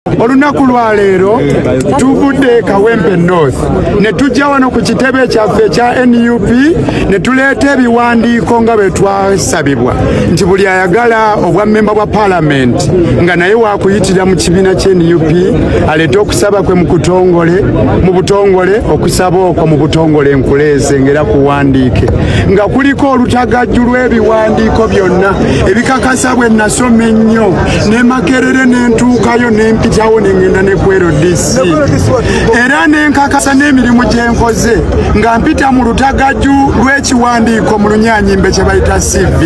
Olunaku lwa leero tuvudde Kawempe North ne tujja wano ku kitebe kyaffe kya NUP ne tuleeta ebiwandiiko nga bwe twasabibwa nti buli ayagala obwa memba bwa Parliament nga naye wakuyitira mu kibiina kya NUP aleete okusaba kwe mu butongole okusaba okwo mu butongole nkuleeze ngera kuwandiike nga kuliko olutagajju lw'ebiwandiiko byonna ebikakasa bwe nasoma ennyo ne Makerere n'entuukayo n'empitawo n'engenda ne ku LDC era n'enkakasa n'emirimu gye nkoze nga mpita mu lutagajju lw'ekiwandiiko mu Lunyanyimbe kye bayita CV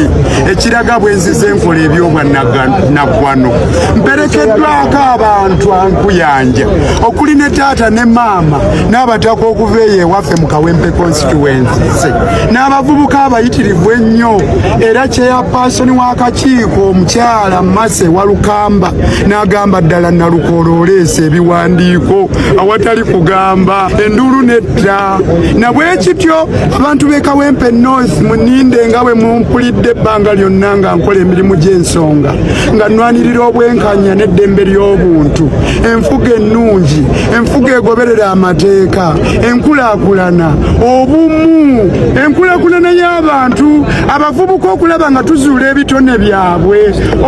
ekiraga bwe nzize enkola ebyobwannaggwano mperekeddwako abantu ankuyanja okuli ne taata ne maama n'abataka okuva eyo ewaffe mu Kawempe constituency n'abavubuka abayitirivu ennyo era chairperson w'akakiiko omukyala Mase Walukamba n'agamba ddala Nalukolo oleese ebiwandiiko awatali kugamba enduulu nedda na bwe kityo abantu b'e Kawempe North muninde nga bwe mumpulidde ebbanga lyonna nga nkola emirimu gy'ensonga nga nnwanirira obwenkanya n'eddembe ly'obuntu enfuga ennungi enfuga egoberera amateeka enkulaakulana obumu enkulaakulana y'abantu abavubuka okulaba nga tuzuula ebitone byabwe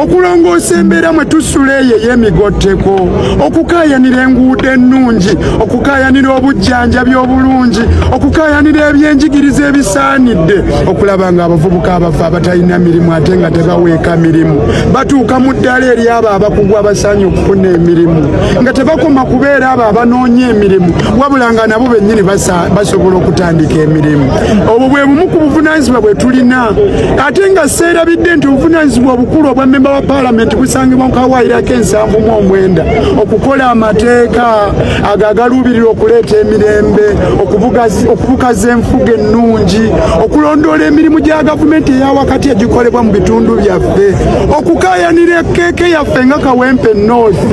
okulongoosa embeera mwe tusula eyo ey'emigotteko okukaayanira enguudo ennungi okukaayanira obujjanjabi obulungi okukaayanira ebyenjigiriza ebisaanidde okulaba nga abavubuka abafu abatalina mirimu ate nga tebaweeka mirimu batuuka mu ddala eri abo abakugu abasaanye okufuna emirimu nga tebakoma kubeera abo abanoonya emirimu wabula nga nabo bennyini basobola okutandika emirimu obwo bwe bumu ku buvunaanyizibwa bwe tulina ate nga seerabidde nti obuvunaanyizibwa obukulu obwa memba wa Parliament busangibwa mu kawaayirako 79 okukola amateeka agaluubirira okuleeta emirembe okubukaza enfuga ennungi okulondoola emirimu gya gavumenti eyawakati egikolebwa mu bitundu byaffe okukaayanira ekkeeke yaffe nga Kawempe North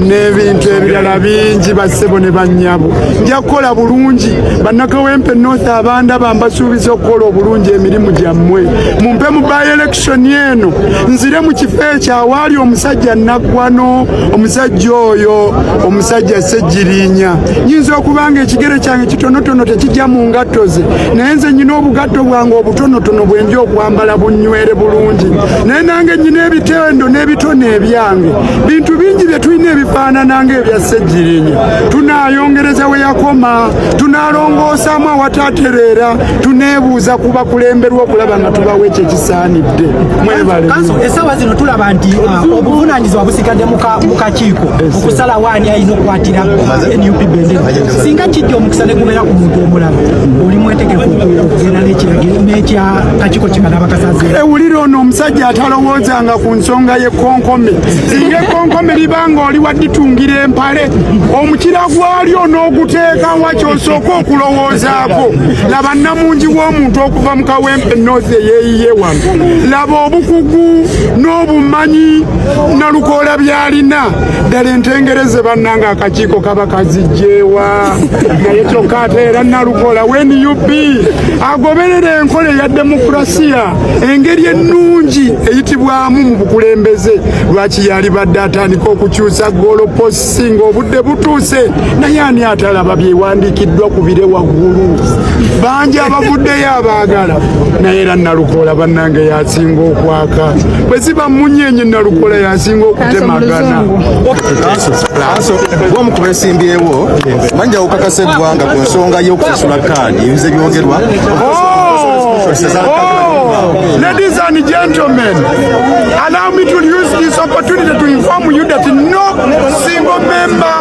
n'ebintu ebirala bingi bassebo ne bannyabo nja kukola bulungi bannakawempe North abandaba mbasuubiza okukola obulungi emirimu gyammwe mumpe mu by-election eno nzire mu kifo ekyo awaali omusajja Naggwano omusajja oyo omusajja Ssejjirinya nyinza okubanga ekigere kyange kitonotono tekijja mu ngatto ze naye nze nyina obugatto bwange obutonotono bwenja okwambala bunnywere bulungi naye nange nyina ebitendo n'ebitone ebyange bintu bingi bye tulina ebifaanana ng'ebya Ssejjirinya tunaayongereza we yakoma tunaalongoosaamu awataatereera tuneebuuza ku bakulemberwa okulaba nga tubawa ekyo ekisaanidde mwebale essaawa zino tulaba nti obuvunaanyizibwa busigadde mu kakiiko okusalawo ani ayina okukwatira NUP bendera singa kijja omukisa ne gubeera ku muntu omulala oli mwetegefu okugenda n'ekiragiro n'ekya kakiiko kingana abakasaze ewulira ono omusajja atalowoozanga ku nsonga y'ekkonkome singa ekkonkome libanga oli wadditungira empale omukira gwalyo n'oguteeka wa kyosooka okulowoozaako laba namungi w'omuntu okuva mu Kawempe North eyeeyiye wano laba obukugu n'obumanyi Nalukoola byalina ddala entengereze bannanga akakiiko kaba kazijjeewa naye kyokka ate era Nalukoola NUP agoberera enkola eya demokurasiya engeri ennungi eyitibwamu mu bukulembeze lwaki yali badde atandika okukyusa goloposi ng'obudde butuuse naye ani atalaba byewandiikiddwa ku bire waggulu bangi abavuddeyo abaagala naye era Nalukoola bannange yasinga okwaka bwe ziba munyeenye Nalukoola yasinga okutemagana gwomu ku beesimbyewo manja okukakasa eggwanga ku nsonga y'okusasula kaadi ebize byogerwa Ladies and gentlemen, allow me to use this opportunity to inform you that no single member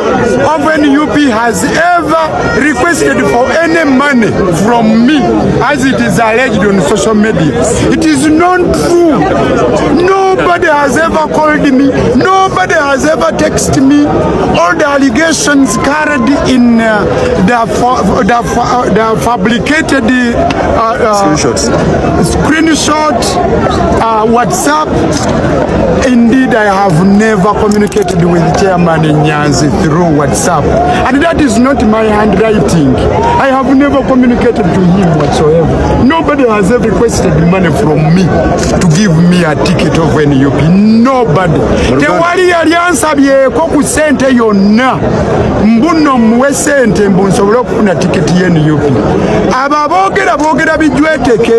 of NUP has ever requested for any money from me as it is alleged on social media. It is not true. Nobody has ever called me. Nobody has ever texted me. All the allegations carried in the fabricated screenshot WhatsApp. Indeed, I have never communicated with Chairman Nyanzi through WhatsApp, and that is not my handwriting. I have never communicated to him whatsoever. Nobody has ever requested money from me to give me a ticket of NUP. Nobody. Tewali yali ansabyeko ku sente yonna mbuno muwe sente mbu nsobole okufuna tiketi y'NUP. Boogera bijweteke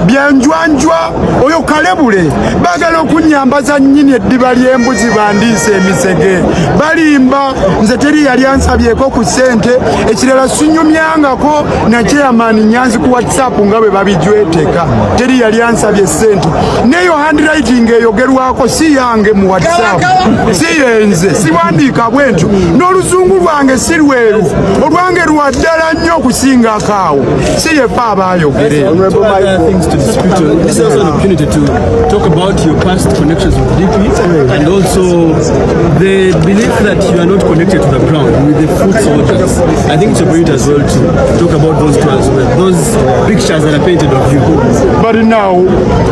byanjwanjwa oyo kalebule bagala okunyambaza nnyini eddiba ly'embuzi bandiise emisege balimba nze teri yali ansabyeko ku sente ekirala sinyumyangako na Chairman Nyanzi ku WhatsApp nga bwe babijweteka teri yali ansabye sente neyo handwriting eyogerwako si yange mu WhatsApp si yenze siwandiika bwentyo n'oluzungu lwange si lweru olwange lwa ddala nnyo okusinga kaawo si yefe abaayogere. This is also an opportunity to talk about your past connections with DP and also the belief that you are not connected to the ground with the foot soldiers. I think it's a point as well to talk about those two as well, those pictures that are painted of you. But now,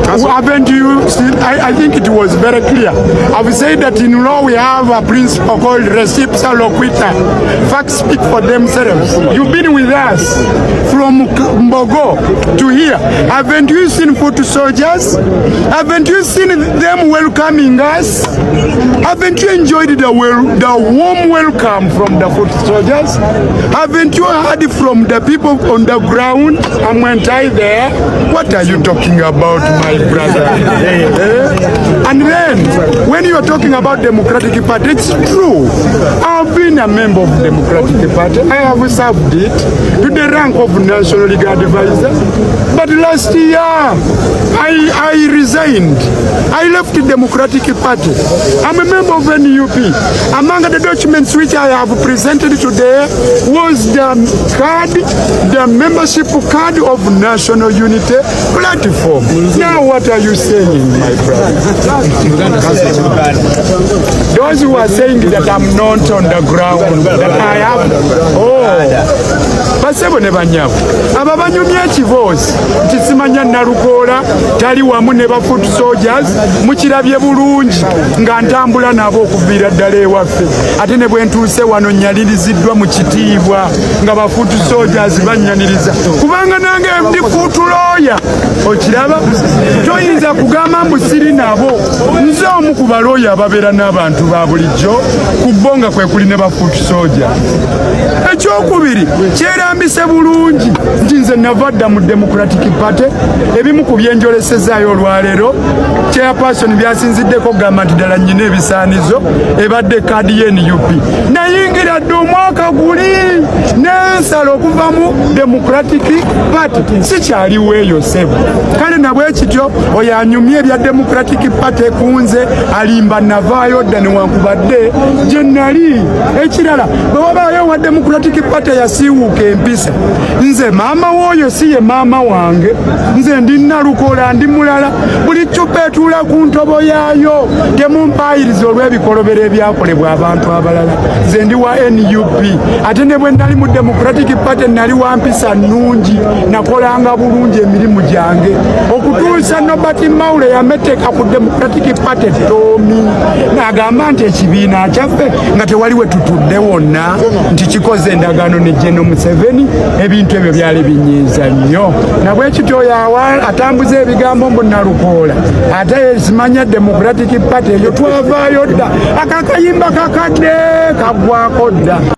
haven't you seen? I think it was very clear. I've said that in law we have a principle called Recipsa Loquita. Facts speak for themselves. You've been with us from Mbogo to here. Haven't you seen foot soldiers? Haven't you seen them welcoming us? Haven't you enjoyed the warm welcome from the foot soldiers? Haven't you heard from the people on the ground? And went I there? What are you talking about, my brother? And then, when you are talking about Democratic Party, it's true. I've been a member of Democratic Party. I have served it to the rank of National Legal Advisor. But last year, I resigned. I left the Democratic Party. I'm a member of NUP. Among the documents which I have presented today was the card, the membership card of National Unity Platform. Now what are you saying, my brother? Those who are saying that I'm not on the ground, that I have... Basebo ne banyabu aba banyumye ekivozi nti simanya Nalukoola tali wamu ne ba foot soldiers mukirabye bulungi nga ntambula nabo okuviira ddala ewaffe ate ne bwe ntuuse wano nyaliriziddwa mu kitiibwa nga ba foot soldiers bannyaniriza kubanga nange ndi foot lawyer okiraba toyinza kugamba mbu siri nabo nze omu ku balooya ababeera n'abantu ba bulijjo ku bo nga kwe kuli ne ba foot soldiers. Ekyokubiri kyerambise bulungi nti nze navadda mu Democratic Party ebimu ku byenjolesezaayo olwaleero chairperson byasinziddeko gamba nti ddala nnyina ebisaanizo ebadde kaadi y'NUP nayingira dde omwaka guli nensala okuva mu Democratic Party sikyaliwo eyo sebo kale nabwe kityo oyo anyumye ebya Democratic Party kunze alimba navaayo dda newankubadde gye nali ekirala bwe wabaayo wa Democratic Party yasiiwuuka empisa nze maama w'oyo si ye maama wange nze ndi Nalukoola ndi mulala buli ccupa etuula ku ntobo yaayo temumpaayiriza olw'ebikolobero ebyakolebwa abantu abalala nze ndi wa NUP ate ne bwe nali mu Democratic Party nali wa mpisa nnungi nakolanga bulungi emirimu gyange okutuusa Nobert Mawule yameteka ku Democratic Party ttoomi n'agamba nti ekibiina kyaffe nga tewali we tutudde wonna nti kikoze endagaano ne General Museveni ebintu ebyo byali binyiiza nnyo nabwe kityo atambuza ebigambo mbu Nalukoola ate simanya Democratic Party eyo twavaayo dda akakayimba kakadde kagwako dda.